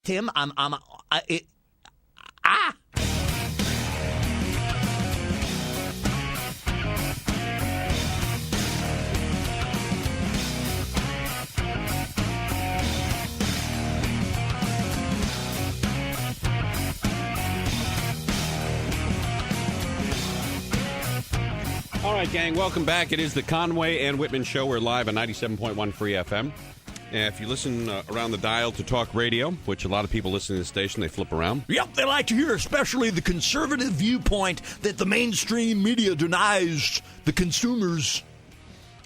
Tim, ah. All right, gang, welcome back. It is the Conway and Whitman Show. We're live on 97.1 Free FM. And if you listen around the dial to talk radio, which a lot of people listen to the station, they flip around. Yep, they like to hear especially the conservative viewpoint that the mainstream media denies the consumers.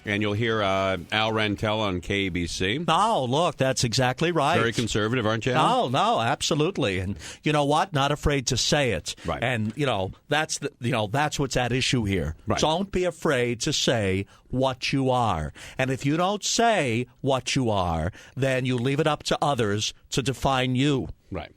And you'll hear Al Rantel on KABC. Oh, look, that's exactly right. Very conservative, aren't you, Al? No, absolutely. And you know what? Not afraid to say it. Right. And that's what's at issue here. Right. Don't be afraid to say what you are. And if you don't say what you are, then you leave it up to others to define you. Right.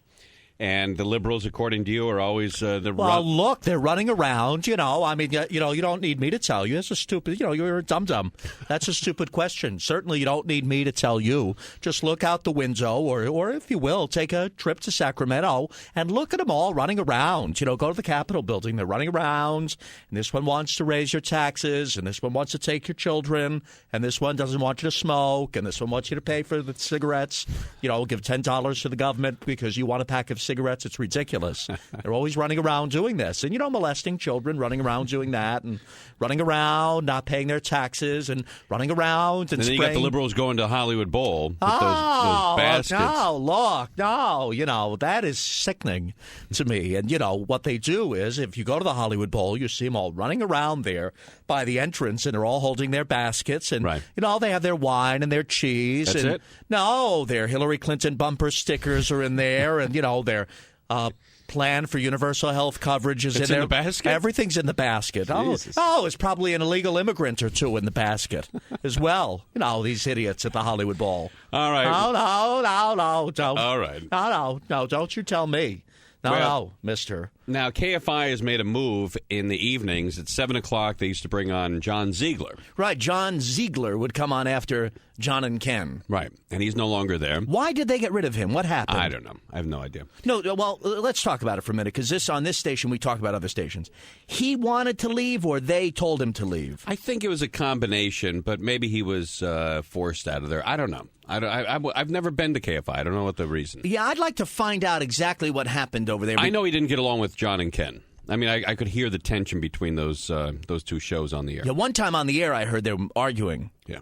And the liberals, according to you, are always look, they're running around, I mean, you don't need me to tell you. It's a stupid, you're a dum-dum. That's a stupid question. Certainly you don't need me to tell you. Just look out the window or if you will, take a trip to Sacramento and look at them all running around. Go to the Capitol building. They're running around. And this one wants to raise your taxes. And this one wants to take your children. And this one doesn't want you to smoke. And this one wants you to pay for the cigarettes. Give $10 to the government because you want a pack of cigarettes. It's ridiculous. They're always running around doing this. And, molesting children, running around doing that, and running around, not paying their taxes, and running around and then you got the liberals going to Hollywood Bowl with those baskets. No, that is sickening to me. And, what they do is, if you go to the Hollywood Bowl, you see them all running around there by the entrance, and they're all holding their baskets, and, right. They have their wine and their cheese. That's it? No, their Hillary Clinton bumper stickers are in there, and, their plan for universal health coverage is in there. The basket? Everything's in the basket. It's probably an illegal immigrant or two in the basket as well. These idiots at the Hollywood Bowl. All right. No, don't. All right. No, don't you tell me. No, mister. Now, KFI has made a move in the evenings. At 7 o'clock, they used to bring on John Ziegler. Right, John Ziegler would come on after John and Ken. Right, and he's no longer there. Why did they get rid of him? What happened? I don't know. I have no idea. No, well, let's talk about it for a minute, because on this station, we talk about other stations. He wanted to leave, or they told him to leave? I think it was a combination, but maybe he was forced out of there. I don't know. I've never been to KFI. I don't know what the reason. Yeah, I'd like to find out exactly what happened over there. I know he didn't get along with John and Ken. I mean, I could hear the tension between those two shows on the air. Yeah, one time on the air, I heard they were arguing. Yeah.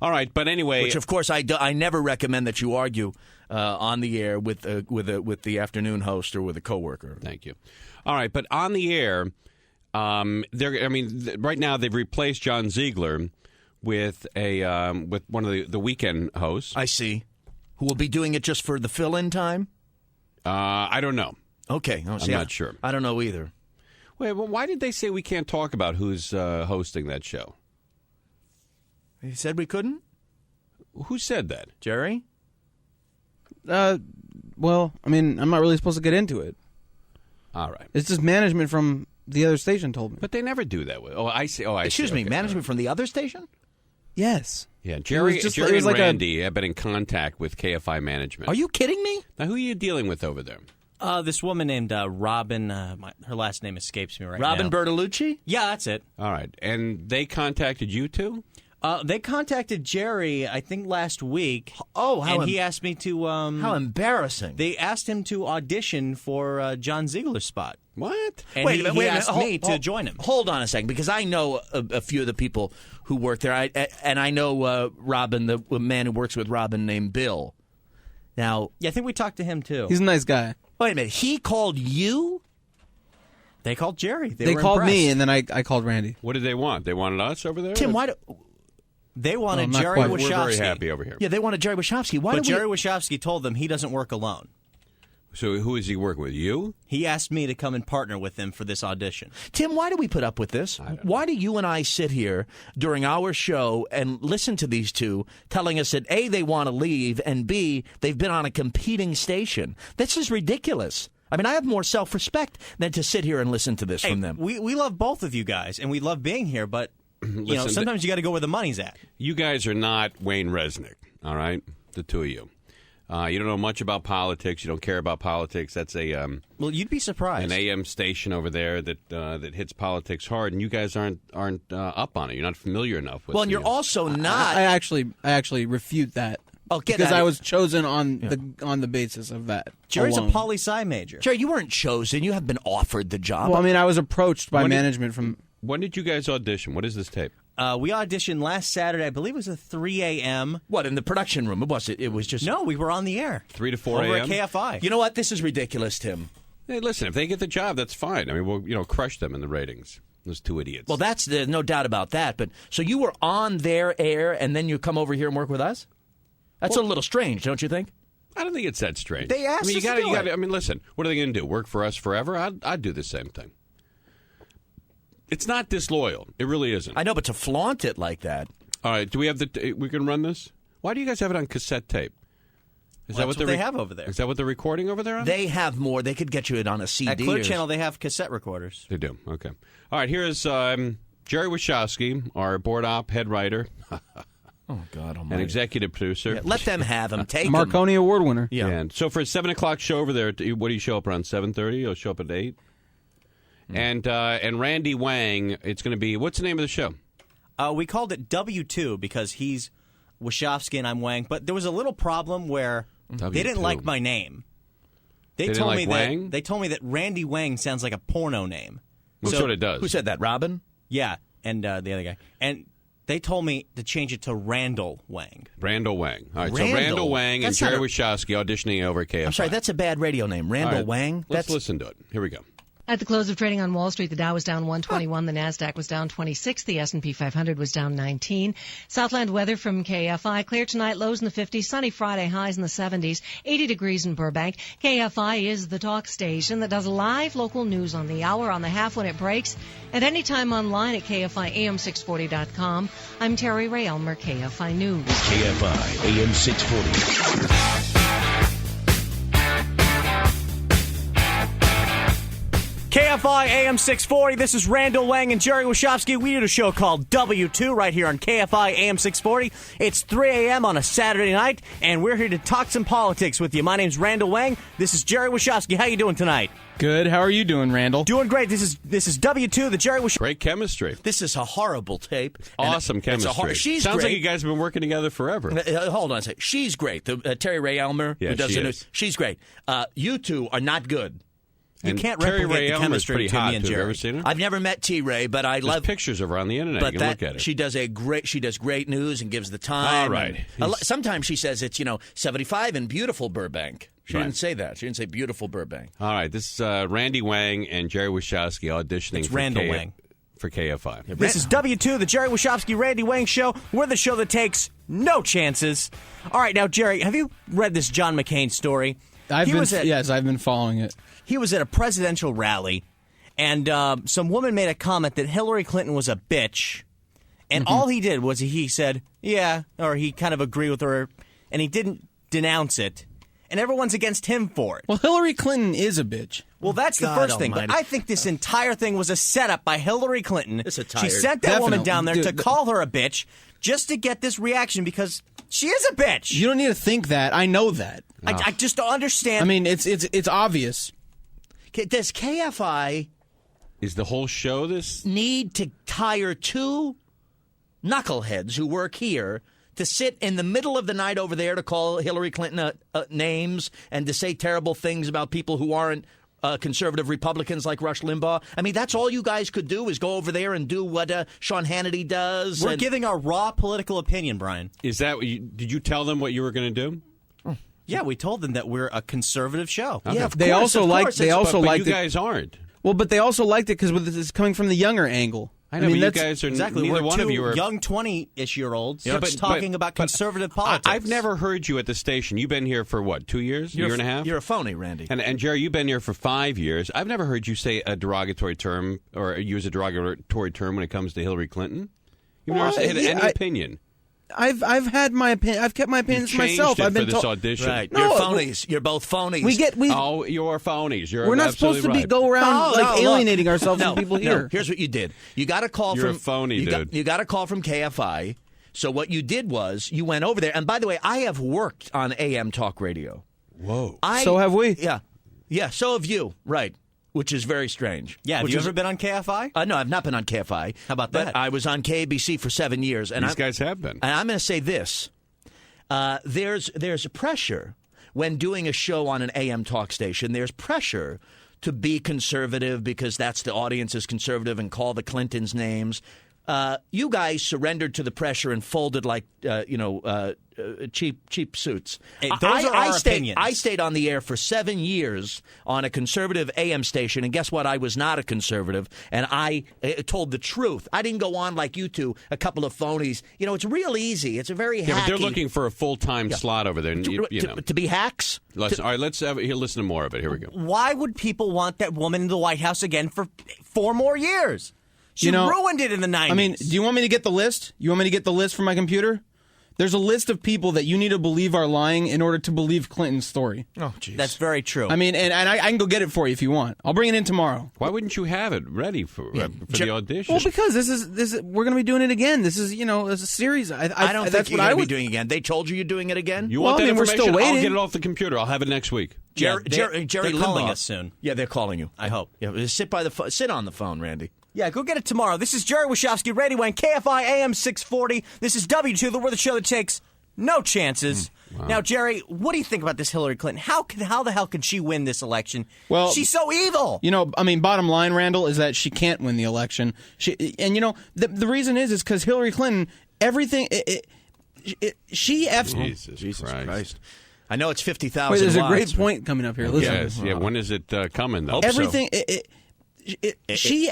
All right, but anyway, which of course I never recommend that you argue on the air with the afternoon host or with a coworker. Thank you. All right, but on the air, right now they've replaced John Ziegler with with one of the weekend hosts. I see. Who will be doing it just for the fill-in time? I don't know. Okay. I'm not sure. I don't know either. Wait, well, why did they say we can't talk about who's hosting that show? He said we couldn't? Who said that? Gerry? Well, I mean, I'm not really supposed to get into it. All right. It's just management from the other station told me. But they never do that. Oh, I see. Excuse me, okay. management from the other station? Yes. Yeah, Gerry and Randy have been in contact with KFI management. Are you kidding me? Now, who are you dealing with over there? This woman named Robin, her last name escapes me right Robin now. Bertolucci? Yeah, that's it. All right. And they contacted you too? They contacted Gerry, I think, last week. Oh, and he asked me to... how embarrassing. They asked him to audition for John Ziegler's spot. What? And he asked me to join him. Hold on a second, because I know a few of the people who work there. I know Robin, the man who works with Robin named Bill. Now, yeah, I think we talked to him, too. He's a nice guy. Wait a minute. He called you? They called Gerry. They were called impressed. me, and then I called Randy. What did they want? They wanted us over there? Tim, why do... They wanted not Gerry quite. Wachovsky. We're very happy over here. Yeah, they wanted Gerry Wachovsky. But Gerry Wachovsky told them he doesn't work alone. So who is he working with? You? He asked me to come and partner with him for this audition. Tim, why do we put up with this? Why do you and I sit here during our show and listen to these two telling us that A, they want to leave, and B, they've been on a competing station? This is ridiculous. I mean, I have more self-respect than to sit here and listen to this from them. We love both of you guys, and we love being here, but sometimes you got to go where the money's at. You guys are not Wayne Resnick, all right? The two of you. You don't know much about politics. You don't care about politics. That's a Well, you'd be surprised. an AM station over there that that hits politics hard, and you guys aren't up on it. You're not familiar enough with. Well, and you're also not. I actually refute that. Oh, get because out I of- was chosen on the basis of that. Jerry's alone. a poli-sci major. Jerry, you weren't chosen. You have been offered the job. Well, I mean, I was approached by When did- management from. When did you guys audition? What is this tape? We auditioned last Saturday. I believe it was at 3 a.m. What, in the production room? It was just... No, we were on the air. 3 to 4 Over a.m.? at KFI. You know what? This is ridiculous, Tim. Hey, listen, if they get the job, that's fine. I mean, we'll crush them in the ratings. Those two idiots. Well, there's no doubt about that. But so you were on their air, and then you come over here and work with us? That's a little strange, don't you think? I don't think it's that strange. They asked I mean, us to do it. I mean, listen, what are they going to do? Work for us forever? I'd do the same thing. It's not disloyal. It really isn't. I know, but to flaunt it like that. All right, do we have we can run this? Why do you guys have it on cassette tape? Is Well, that's what they have over there. Is that what they're recording over there on? They have more. They could get you it on a CD. At Clear or- Channel, they have cassette recorders. They do. Okay. All right, here is Gerry Wachovsky, our board op head writer Oh, God almighty. and executive producer. Yeah, let them have them. Take them. Marconi Award winner. Yeah. And so for a 7 o'clock show over there, what do you show up around 7:30? You'll show up at 8. And Randy Wang, it's going to be, what's the name of the show? We called it W-2 because he's Wachovsky and I'm Wang. But there was a little problem where they didn't W2. like my name. They didn't told like me Wang? that they told me that Randy Wang sounds like a porno name. That's So- what it does. Who said that, Robin? Yeah, and the other guy. And they told me to change it to Randall Wang. Randall Wang. All right, so Randall? Randall Wang and That's Gerry not a- Wachovsky auditioning over at KFI. I'm sorry, that's a bad radio name. Randall All right, Wang? Let's That's listen to it. Here we go. At the close of trading on Wall Street, the Dow was down 121, the Nasdaq was down 26, the S&P 500 was down 19. Southland weather from KFI: clear tonight, lows in the 50s, sunny Friday, highs in the 70s, 80 degrees in Burbank. KFI is the talk station that does live local news on the hour, on the half when it breaks, and anytime online at KFIAM640.com. I'm Terry Ray Elmer, KFI News. KFI AM 640. KFI AM 640. This is Randall Wang and Gerry Wachovsky. We did a show called W-2 right here on KFI AM 640. It's 3 a.m. on a Saturday night, and we're here to talk some politics with you. My name's Randall Wang. This is Gerry Wachovsky. How you doing tonight? Good. How are you doing, Randall? Doing great. This is W-2, the Gerry Wachovsky. Great chemistry. This is a horrible tape. And Awesome it's a chemistry. she's Sounds great. like you guys have been working together forever. Hold on a second. She's great. Terry Ray Elmer, Yeah, who does she the is. news. She's great. You two are not good. You And can't Terry replicate Ray the Elmer's chemistry pretty between hot, me and too. Have you Gerry. ever seen her? I've never met T. Ray, but I There's love pictures of her on the internet. But you can look at it. she does great news and gives the time. All right. And sometimes she says it's 75 in beautiful Burbank. She Right. didn't say that. She didn't say beautiful Burbank. All right, this is Randy Wang and Gerry Wachovsky auditioning It's for Randall Wang. for KFI. This is W-2, the Gerry Wachovsky, Randy Wang show. We're the show that takes no chances. All right, now, Gerry, have you read this John McCain story? Yes, I've been following it. He was at a presidential rally, and some woman made a comment that Hillary Clinton was a bitch. And all he did was he said, yeah, or he kind of agreed with her, and he didn't denounce it. And everyone's against him for it. Well, Hillary Clinton is a bitch. Well, that's the God first thing. But almighty. I think this entire thing was a setup by Hillary Clinton. It's a She tired- sent that woman Definitely. down there Dude, to call her a bitch just to get this reaction because she is a bitch. You don't need to think that. I know that. I just don't understand. I mean, it's obvious. Does KFI Is the whole show this? need to hire two knuckleheads who work here to sit in the middle of the night over there to call Hillary Clinton names and to say terrible things about people who aren't conservative Republicans like Rush Limbaugh? I mean, that's all you guys could do is go over there and do what Sean Hannity does. we're and- giving our raw political opinion, Brian. Is that what did you tell them what you were going to do? Yeah, we told them that we're a conservative show. Yeah, of They course, also of like- course, they it's- also but liked you it- guys aren't. Well, but they also liked it because it's coming from the younger angle. I know, mean, but you that's- guys are Exactly. neither we're one two of you are young 20-ish-year-olds Yeah, just talking about conservative politics. I've never heard you at the station. You've been here for what, 2 years, year and a half? You're a phony, Randy. And Gerry, you've been here for 5 years. I've never heard you say a derogatory term or use a derogatory term when it comes to Hillary Clinton. You've Well, never had yeah, any opinion. I've had my opinion. I've kept my opinions You to changed myself. it I've been for this told. audition. Right. No, You're phonies. You're both phonies. Oh, you're phonies. You're We're not absolutely supposed to right. go around No, look. alienating ourselves No, from people no. here. Here's what you did. You got a call You're from a phony, you dude. you got a call from KFI So what you did was you went over there. And by the way, I have worked on AM talk radio. Whoa. So have we. Yeah. Yeah, so have you. Right. Which is very strange. Yeah, have you ever been on KFI? No, I've not been on KFI. How about but that? I was on KABC for 7 years. And These guys have been. And I'm going to say this. There's a pressure when doing a show on an AM talk station. There's pressure to be conservative because that's the audience is conservative and call the Clintons names. You guys surrendered to the pressure and folded like cheap suits. Hey, those are our opinions. I stayed on the air for 7 years on a conservative AM station, and guess what? I was not a conservative, and I told the truth. I didn't go on like you two, a couple of phonies. You know, it's real easy. It's a very Yeah, but they're hacky- looking for a full-time slot over there. And to be hacks. All right, let's listen to more of it. Here we go. Why would people want that woman in the White House again for 4 more years? She ruined it in the 90s. I mean, do you want me to get the list? You want me to get the list from my computer? There's a list of people that you need to believe are lying in order to believe Clinton's story. Oh, jeez. That's very true. I mean, and I can go get it for you if you want. I'll bring it in tomorrow. Why wouldn't you have it ready for the audition? Well, because this is we're going to be doing it again. This is it's a series. I don't think that's you're what I going to be would doing again. They told you you're doing it again? You want that we're still information? I'll waiting. get it off the computer. I'll have it next week. Jerry they're calling Limbaugh. us soon. Yeah, they're calling you. I hope. Yeah, sit on the phone, Randy. Yeah, go get it tomorrow. This is Gerry Wachovsky, Radio Wang, KFI AM 640. This is W-2, we're the show that takes no chances. Wow. Now, Jerry, what do you think about this Hillary Clinton? How the hell can she win this election? Well, she's so evil. Bottom line, Randall, is that she can't win the election. The reason is because Hillary Clinton, everything, she F's. Jesus Christ. I know it's 50,000 Wait, there's a watts, great point coming up here. Listen. Yes, yeah. When is it coming, though? Everything, she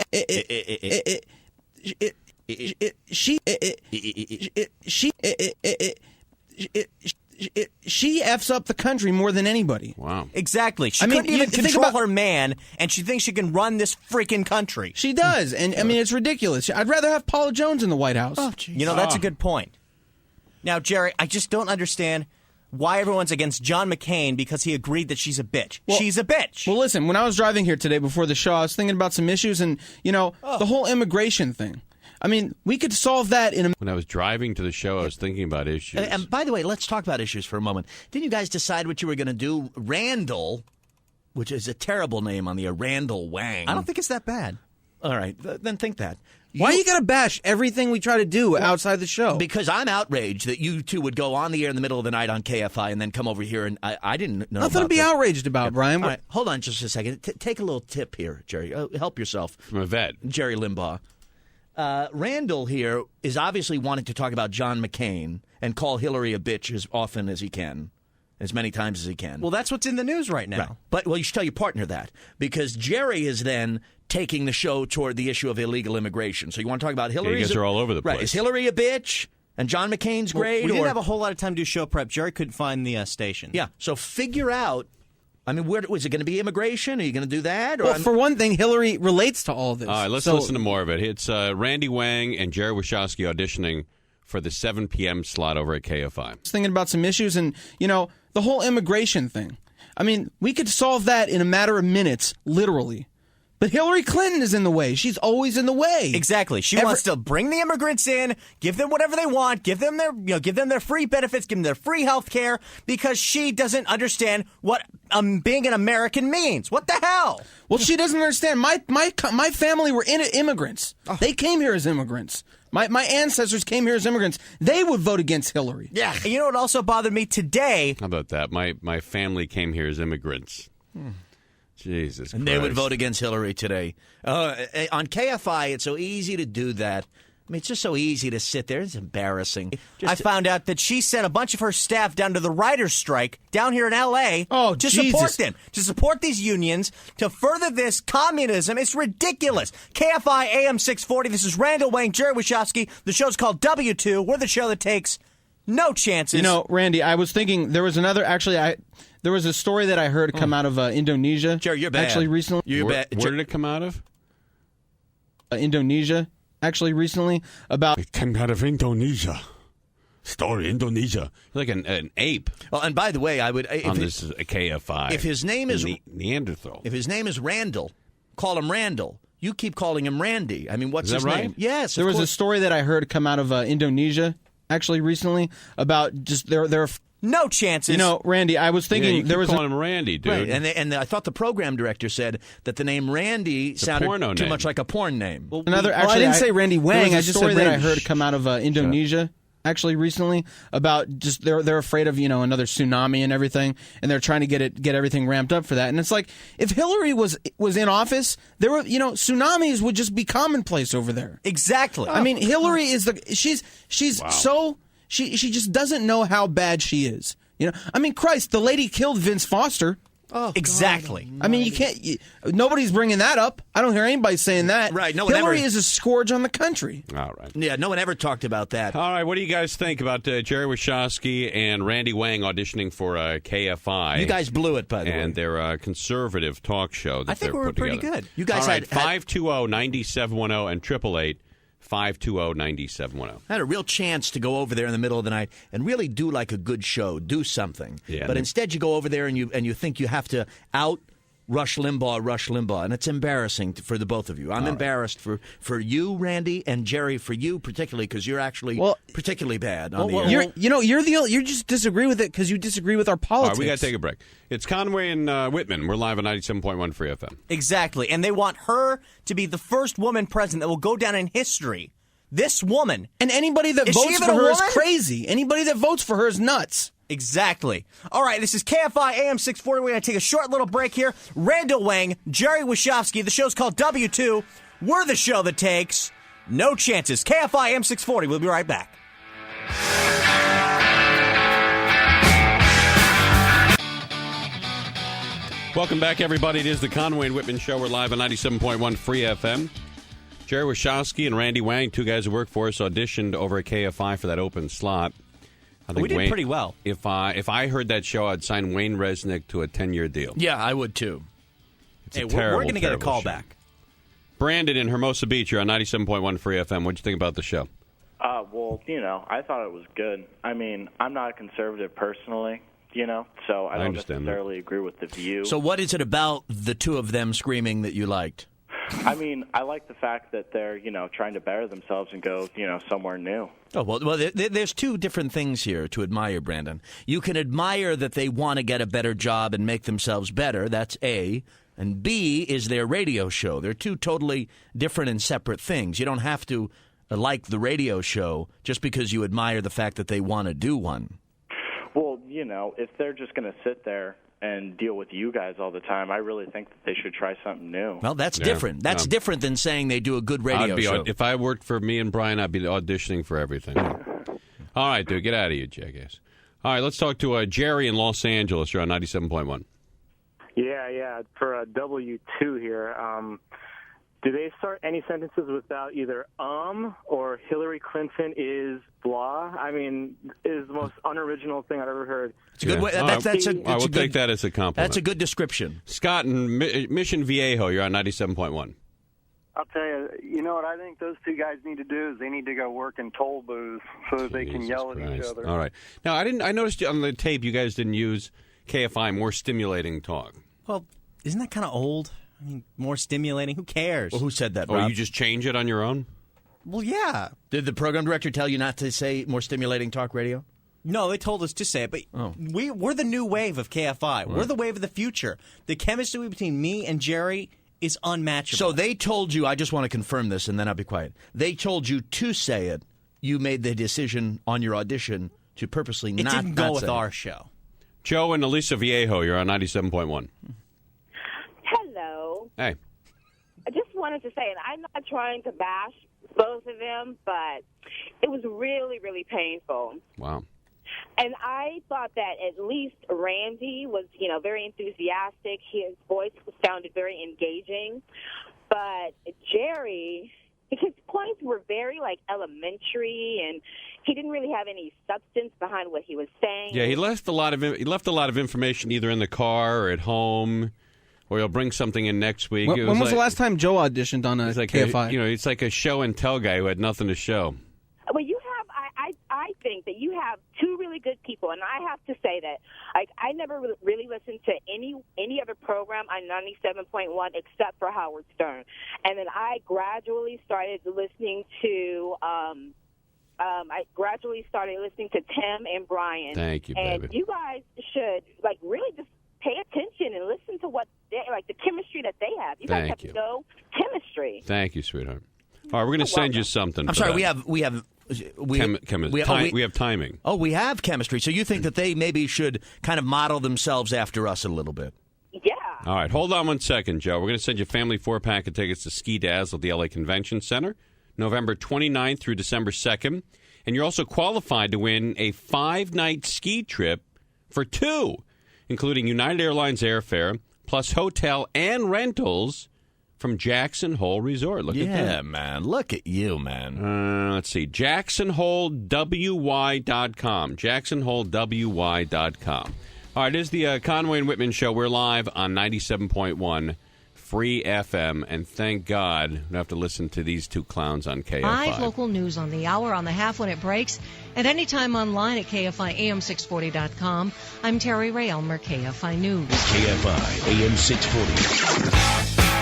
F's up the country more than anybody. Wow. Exactly. She couldn't even control her man, and she thinks she can run this freaking country. She does, and I mean, it's ridiculous. I'd rather have Paula Jones in the White House. Oh, geez. That's a good point. Now, Jerry, I just don't understand why everyone's against John McCain because he agreed that she's a bitch. She's a bitch. Well, listen, when I was driving here today before the show, I was thinking about some issues and, the whole immigration thing. I mean, we could solve that in a... When I was driving to the show, I was thinking about issues. And by the way, let's talk about issues for a moment. Didn't you guys decide what you were going to do? Randall, which is a terrible name on the air, Randall Wang. I don't think it's that bad. All right, then think that. Why you got to bash everything we try to do outside the show? Because I'm outraged that you two would go on the air in the middle of the night on KFI and then come over here, and I didn't know Nothing about to be this. outraged about, Brian. All right, hold on just a second. Take a little tip here, Jerry. Help yourself. From a vet. Gerry Limbaugh. Randall here is obviously wanting to talk about John McCain and call Hillary a bitch as often as he can, as many times as he can. Well, that's what's in the news right now. Right. But, you should tell your partner that, because Gerry is then taking the show toward the issue of illegal immigration. So you want to talk about Hillary? Yeah, you guys are all over the place. Right. Is Hillary a bitch? And John McCain's great? We didn't have a whole lot of time to do show prep. Jerry couldn't find the station. Yeah. So figure out. I mean, is it going to be immigration? Are you going to do that? Or Well, for one thing, Hillary relates to all this. All right, let's listen to more of it. It's Randy Wang and Gerry Wachovsky auditioning for the 7 p.m. slot over at KFI. I was thinking about some issues and, the whole immigration thing. I mean, we could solve that in a matter of minutes, literally. But Hillary Clinton is in the way. She's always in the way. Exactly. She wants to bring the immigrants in, give them whatever they want, give them their free benefits, give them their free health care, because she doesn't understand what being an American means. What the hell? Well, she doesn't understand. My family were immigrants. They came here as immigrants. My ancestors came here as immigrants. They would vote against Hillary. Yeah. You know what also bothered me today? How about that? My family came here as immigrants. Jesus And Christ. they would vote against Hillary today. On KFI, it's so easy to do that. I mean, it's just so easy to sit there. It's embarrassing. I found out that she sent a bunch of her staff down to the writers' strike down here in L.A. to support them, to support these unions, to further this communism. It's ridiculous. KFI AM 640. This is Randall Wang, Gerry Wachovsky. The show's called W-2. We're the show that takes no chances. Randy, I was thinking there was another. Actually, there was a story that I heard come out of Indonesia. Jerry, you're bad. Actually, recently. Where did it come out of? Indonesia. Actually, recently about. It came out of Indonesia. Story Indonesia. Like an ape. Well, and by the way, I would This is a KFI. If his name is Neanderthal. If his name is Randall, call him Randall. You keep calling him Randy. I mean, what's his right? name? Yes. There was a story that I heard come out of Indonesia. actually recently about just their No chances. You know, Randy, I was thinking you there was calling him Randy, dude. Right. And I thought the program director said that the name Randy sounded porno too name. much like a porn name. another. Actually, I didn't say Randy Wang. I just said that I Randy. heard come out of Indonesia. Actually, recently about just they're afraid of another tsunami and everything, and they're trying to get everything ramped up for that. And it's like if Hillary was in office, there were tsunamis would just be commonplace over there. Exactly. I mean, Hillary is she's Wow. so she just doesn't know how bad she is. I mean, Christ, the lady killed Vince Foster. Oh, exactly. God. I mean, you can't. Nobody's bringing that up. I don't hear anybody saying that. Right, no one Hillary ever- is a scourge on the country. All right. Yeah, no one ever talked about that. All right, what do you guys think about Gerry Wachovsky and Randy Wang auditioning for KFI? You guys blew it, by the way. And their conservative talk show that I think they're we were put pretty together. good. You guys All right, had 520-9710 and 888-520-9710. had a real chance to go over there in the middle of the night and really do like a good show, do something. Yeah, but and- instead you go over there and you think you have to out Rush Limbaugh, and it's embarrassing for the both of you. I'm embarrassed for you, Randy, and Gerry, for you particularly, because you're actually particularly bad on the air. You just disagree with it because you disagree with our All politics. right, we got to take a break. It's Conway and Whitman. We're live on 97.1 Free FM. Exactly. And they want her to be the first woman president that will go down in history. This woman. And anybody that Is she votes even for a her is woman? crazy. Anybody that votes for her is nuts. Exactly. All right, this is KFI AM 640. We're going to take a short little break here. Randall Wang, Gerry Wachovsky. The show's called W-2. We're the show that takes no chances. KFI AM 640. We'll be right back. Welcome back, everybody. It is the Conway and Whitman Show. We're live on 97.1 Free FM. Gerry Wachovsky and Randy Wang, two guys who work for us, auditioned over at KFI for that open slot. I think We did pretty well. If I heard that show, I'd sign Wayne Resnick to a 10-year deal. Yeah, I would too. It's Hey, a we're terrible, going to get a terrible call show. back. Brandon in Hermosa Beach, you're on 97.1 Free FM. What'd you think about the show? Well, I thought it was good. I mean, I'm not a conservative personally, so I don't understand that. necessarily agree with the view. So what is it about the two of them screaming that you liked? I mean, I like the fact that they're, trying to better themselves and go, somewhere new. Oh, well, there's two different things here to admire, Brandon. You can admire that they want to get a better job and make themselves better. That's A. And B is their radio show. They're two totally different and separate things. You don't have to like the radio show just because you admire the fact that they want to do one. Well, if they're just going to sit there and deal with you guys all the time, I really think that they should try something new. Well, that's Yeah, different. That's different than saying they do a good radio show. If I worked for me and Brian, I'd be auditioning for everything. All right, dude, get out of here, jackass. All right, let's talk to Gerry in Los Angeles. You're on 97.1. Yeah, for a W-2 here. Do they start any sentences without either or Hillary Clinton is blah? I mean, it is the most unoriginal thing I've ever heard. It's a good way. That's a, I will it's a good, take that as a compliment. That's a good description. Scott in Mission Viejo, you're on 97.1. I'll tell you, you know what I think those two guys need to do is they need to go work in toll booths so that they can Jesus yell at Christ. each other. All right. Now, I noticed on the tape you guys didn't use KFI, more stimulating talk. Well, isn't that kind of old? I mean, more stimulating. Who cares? Well, who said that, Or Rob? you just change it on your own? Well, yeah. Did the program director tell you not to say more stimulating talk radio? No, they told us to say it, but we're the new wave of KFI. We're the wave of the future. The chemistry between me and Gerry is unmatchable. So they told you, I just want to confirm this and then I'll be quiet. They told you to say it. You made the decision on your audition to purposely it not didn't go not with say our it. show. Joe and Elisa Viejo, you're on 97.1. Hello. Hey. I just wanted to say, and I'm not trying to bash both of them, but it was really, really painful. Wow. And I thought that at least Randy was, very enthusiastic. His voice sounded very engaging. But Gerry, his points were very, elementary, and he didn't really have any substance behind what he was saying. Yeah, he left a lot of information either in the car or at home, or he'll bring something in next week. When was the last time Joe auditioned on a KFI? It's like a show and tell guy who had nothing to show. Well, you have. I think that you have two really good people, and I have to say that, I never really listened to any other program on 97.1 except for Howard Stern, and then I gradually started listening to I gradually started listening to Tim and Brian. Thank you, and baby. you guys should really just pay attention and listen to what they the chemistry that they have. You guys have no chemistry. Thank you, sweetheart. All right, we're going to send you something. I'm sorry. That. We have we have timing. Oh, we have chemistry. So you think that they maybe should kind of model themselves after us a little bit? Yeah. All right, hold on 1 second, Joe. We're going to send you a family 4-pack of tickets to Ski Dazzle at the LA Convention Center, November 29th through December 2nd. And you're also qualified to win a 5-night ski trip for 2, including United Airlines airfare, plus hotel and rentals from Jackson Hole Resort. Look at that. Yeah, man. Look at you, man. Let's see. JacksonHoleWY.com. JacksonHoleWY.com. All right, it is the Conway and Whitman Show. We're live on 97.1 Free FM, and thank God we don't have to listen to these two clowns on KFI. 5 local news on the hour, on the half when it breaks, and anytime online at KFIAM640.com. I'm Terry Ray Elmer, KFI News. KFI AM 640.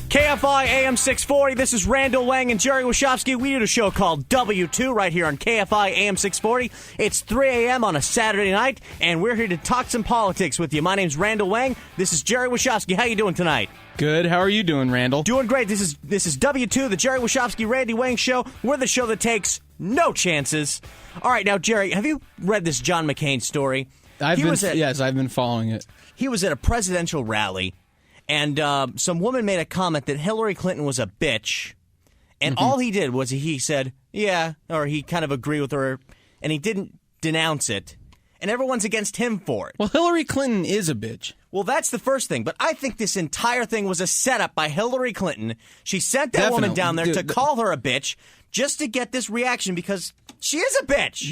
KFI AM 640. This is Randall Wang and Gerry Wachovsky. We do a show called W-2 right here on KFI AM 640. It's 3 a.m. on a Saturday night, and we're here to talk some politics with you. My name's Randall Wang. This is Gerry Wachovsky. How you doing tonight? Good. How are you doing, Randall? Doing great. This is W-2, the Gerry Wachovsky, Randy Wang Show. We're the show that takes no chances. All right, now, Gerry, have you read this John McCain story? Yes, I've been following it. He was at a presidential rally, and some woman made a comment that Hillary Clinton was a bitch, and all he did was he said, yeah, or he kind of agreed with her, and he didn't denounce it, and everyone's against him for it. Well, Hillary Clinton is a bitch. Well, that's the first thing, but I think this entire thing was a setup by Hillary Clinton. She sent that woman down there to call her a bitch just to get this reaction because she is a bitch.